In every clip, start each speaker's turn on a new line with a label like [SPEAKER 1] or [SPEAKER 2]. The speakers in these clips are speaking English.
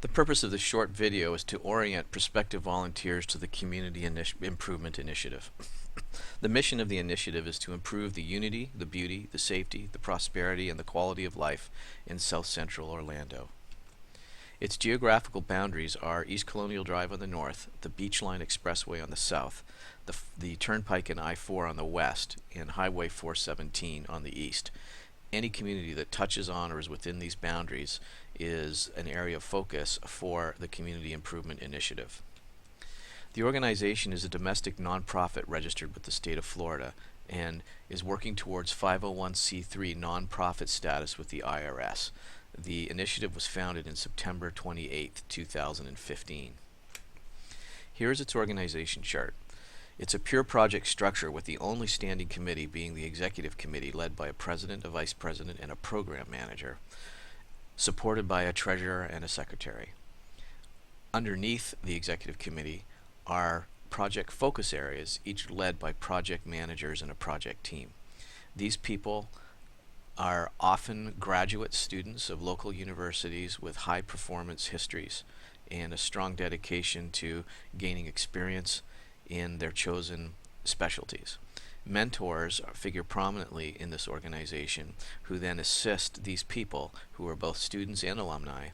[SPEAKER 1] The purpose of this short video is to orient prospective volunteers to the Community Improvement Initiative. The mission of the initiative is to improve the unity, the beauty, the safety, the prosperity, and the quality of life in South Central Orlando. Its geographical boundaries are East Colonial Drive on the north, the Beachline Expressway on the south, the Turnpike and I-4 on the west, and Highway 417 on the east. Any community that touches on or is within these boundaries is an area of focus for the Community Improvement Initiative. The organization is a domestic nonprofit registered with the state of Florida and is working towards 501c3 nonprofit status with the IRS. The initiative was founded in September 28, 2015. Here is its organization chart. It's a pure project structure with the only standing committee being the executive committee led by a president, a vice president, and a program manager, supported by a treasurer and a secretary. Underneath the executive committee are project focus areas, each led by project managers and a project team. These people are often graduate students of local universities with high performance histories and a strong dedication to gaining experience in their chosen specialties. Mentors figure prominently in this organization who then assist these people who are both students and alumni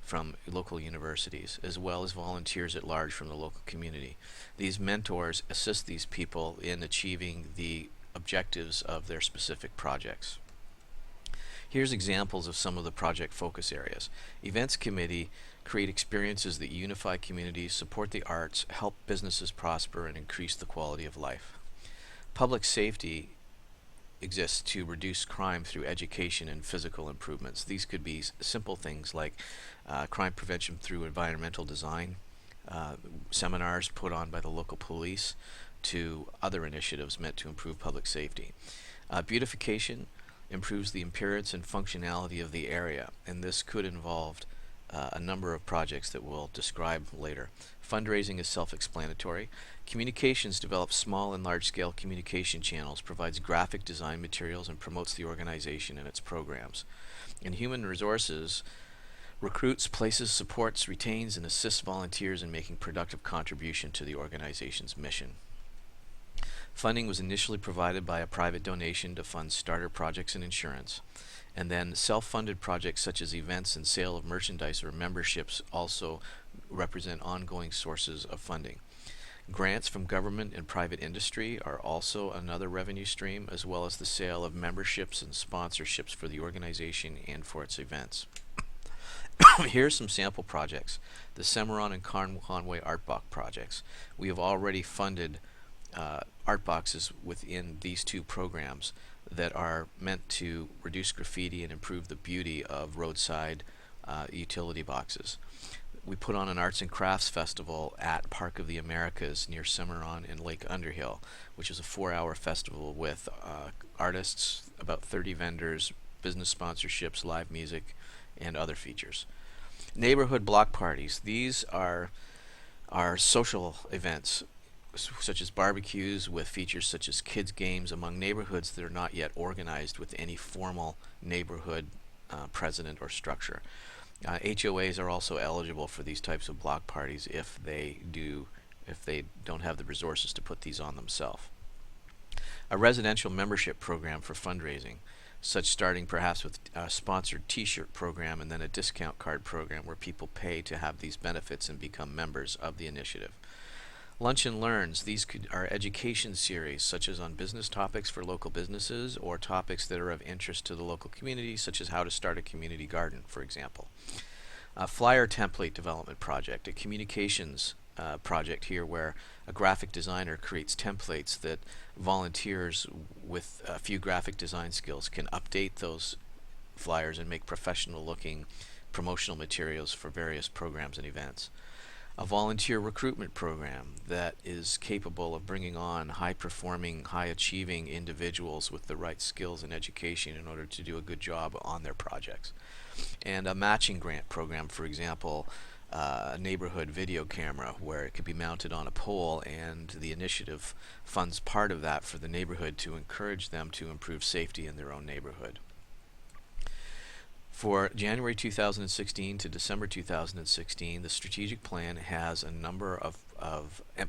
[SPEAKER 1] from local universities, as well as volunteers at large from the local community. These mentors assist these people in achieving the objectives of their specific projects. Here's examples of some of the project focus areas. Events Committee create experiences that unify communities, support the arts, help businesses prosper, and increase the quality of life. Public safety exists to reduce crime through education and physical improvements. These could be simple things like crime prevention through environmental design, seminars put on by the local police, to other initiatives meant to improve public safety. Beautification improves the appearance and functionality of the area, and this could involve a number of projects that we'll describe later. Fundraising is self-explanatory. Communications develops small and large-scale communication channels, provides graphic design materials, and promotes the organization and its programs. And human resources recruits, places, supports, retains, and assists volunteers in making productive contribution to the organization's mission. Funding was initially provided by a private donation to fund starter projects and insurance. And then self-funded projects such as events and sale of merchandise or memberships also represent ongoing sources of funding. Grants from government and private industry are also another revenue stream, as well as the sale of memberships and sponsorships for the organization and for its events. Here's some sample projects. The Cimarron and Conway Art Box projects. We have already funded art boxes within these two programs that are meant to reduce graffiti and improve the beauty of roadside utility boxes. We put on an arts and crafts festival at Park of the Americas near Cimarron and Lake Underhill, which is a 4-hour festival with artists, about 30 vendors, business sponsorships, live music, and other features. Neighborhood block parties. These are social events such as barbecues with features such as kids games among neighborhoods that are not yet organized with any formal neighborhood president or structure. HOAs are also eligible for these types of block parties if they don't have the resources to put these on themselves. A residential membership program for fundraising, such starting perhaps with a sponsored t-shirt program and then a discount card program where people pay to have these benefits and become members of the initiative. Lunch and Learns. These are education series such as on business topics for local businesses or topics that are of interest to the local community, such as how to start a community garden, for example. A flyer template development project, a communications project here where a graphic designer creates templates that volunteers with a few graphic design skills can update those flyers and make professional looking promotional materials for various programs and events. A volunteer recruitment program that is capable of bringing on high-performing, high-achieving individuals with the right skills and education in order to do a good job on their projects. And a matching grant program, for example, a neighborhood video camera where it could be mounted on a pole, and the initiative funds part of that for the neighborhood to encourage them to improve safety in their own neighborhood. For January 2016 to December 2016, the strategic plan has a number of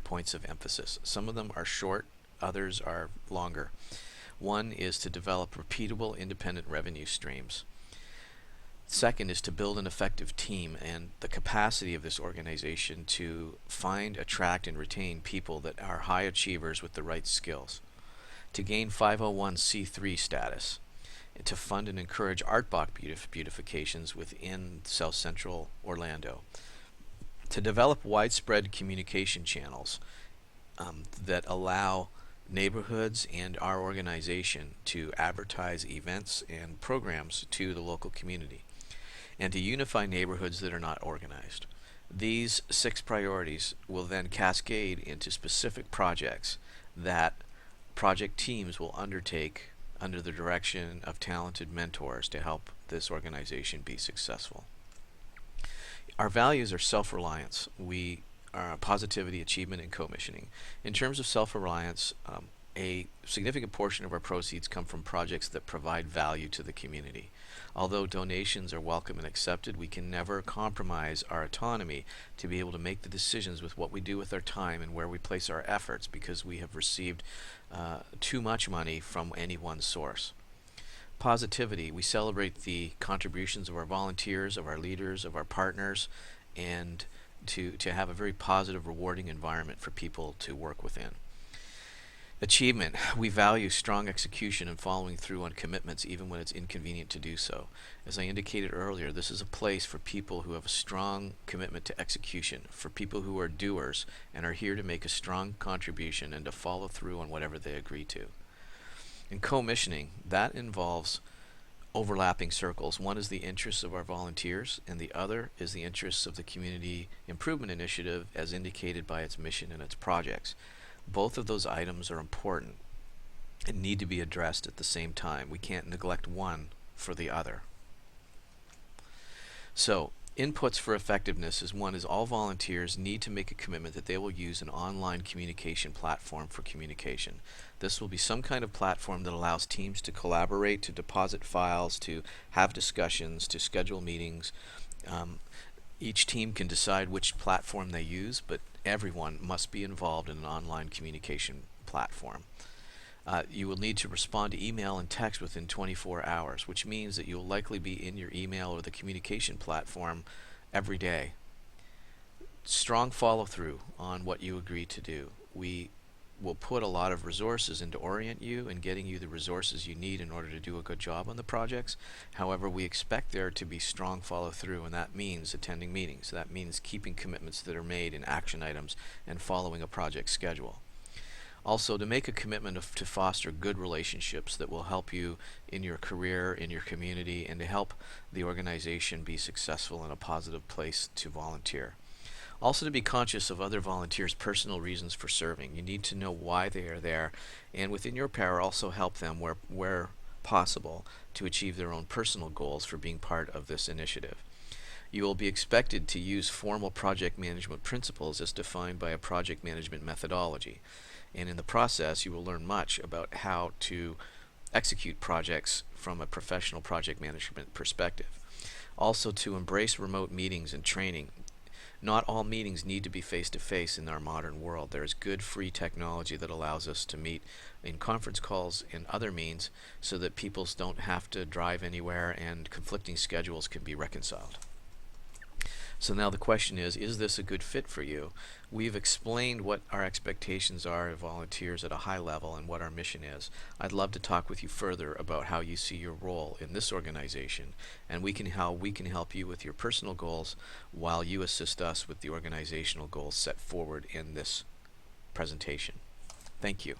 [SPEAKER 1] points of emphasis. Some of them are short, others are longer. One is to develop repeatable independent revenue streams. Second is to build an effective team and the capacity of this organization to find, attract, and retain people that are high achievers with the right skills. To gain 501c3 status. To fund and encourage art block beautifications within South Central Orlando. To develop widespread communication channels that allow neighborhoods and our organization to advertise events and programs to the local community, and to unify neighborhoods that are not organized. These 6 priorities will then cascade into specific projects that project teams will undertake under the direction of talented mentors to help this organization be successful. Our values are self-reliance. We are positivity, achievement, and co-missioning. In terms of self-reliance, a significant portion of our proceeds come from projects that provide value to the community. Although donations are welcome and accepted, we can never compromise our autonomy to be able to make the decisions with what we do with our time and where we place our efforts, because we have received too much money from any one source. Positivity, we celebrate the contributions of our volunteers, of our leaders, of our partners, and to have a very positive, rewarding environment for people to work within. Achievement, we value strong execution and following through on commitments even when it's inconvenient to do so. As I indicated earlier, this is a place for people who have a strong commitment to execution, for people who are doers and are here to make a strong contribution and to follow through on whatever they agree to. And co-missioning, that involves overlapping circles. One is the interests of our volunteers, and the other is the interests of the Community Improvement Initiative as indicated by its mission and its projects. Both of those items are important and need to be addressed at the same time. We can't neglect one for the other. So, inputs for effectiveness is one is all volunteers need to make a commitment that they will use an online communication platform for communication. This will be some kind of platform that allows teams to collaborate, to deposit files, to have discussions, to schedule meetings. Each team can decide which platform they use, but everyone must be involved in an online communication platform. You will need to respond to email and text within 24 hours, which means that you'll likely be in your email or the communication platform every day. Strong follow-through on what you agree to do. We will put a lot of resources into orient you and getting you the resources you need in order to do a good job on the projects. However, we expect there to be strong follow-through, and that means attending meetings. That means keeping commitments that are made in action items and following a project schedule. Also, to make a commitment to foster good relationships that will help you in your career, in your community, and to help the organization be successful in a positive place to volunteer. Also, to be conscious of other volunteers' personal reasons for serving. You need to know why they are there, and within your power also help them where possible to achieve their own personal goals for being part of this initiative. You will be expected to use formal project management principles as defined by a project management methodology, and in the process you will learn much about how to execute projects from a professional project management perspective. Also, to embrace remote meetings and training. Not all meetings need to be face-to-face in our modern world. There is good free technology that allows us to meet in conference calls and other means so that people don't have to drive anywhere and conflicting schedules can be reconciled. So now the question is this a good fit for you? We've explained what our expectations are of volunteers at a high level and what our mission is. I'd love to talk with you further about how you see your role in this organization and how we can help you with your personal goals while you assist us with the organizational goals set forward in this presentation. Thank you.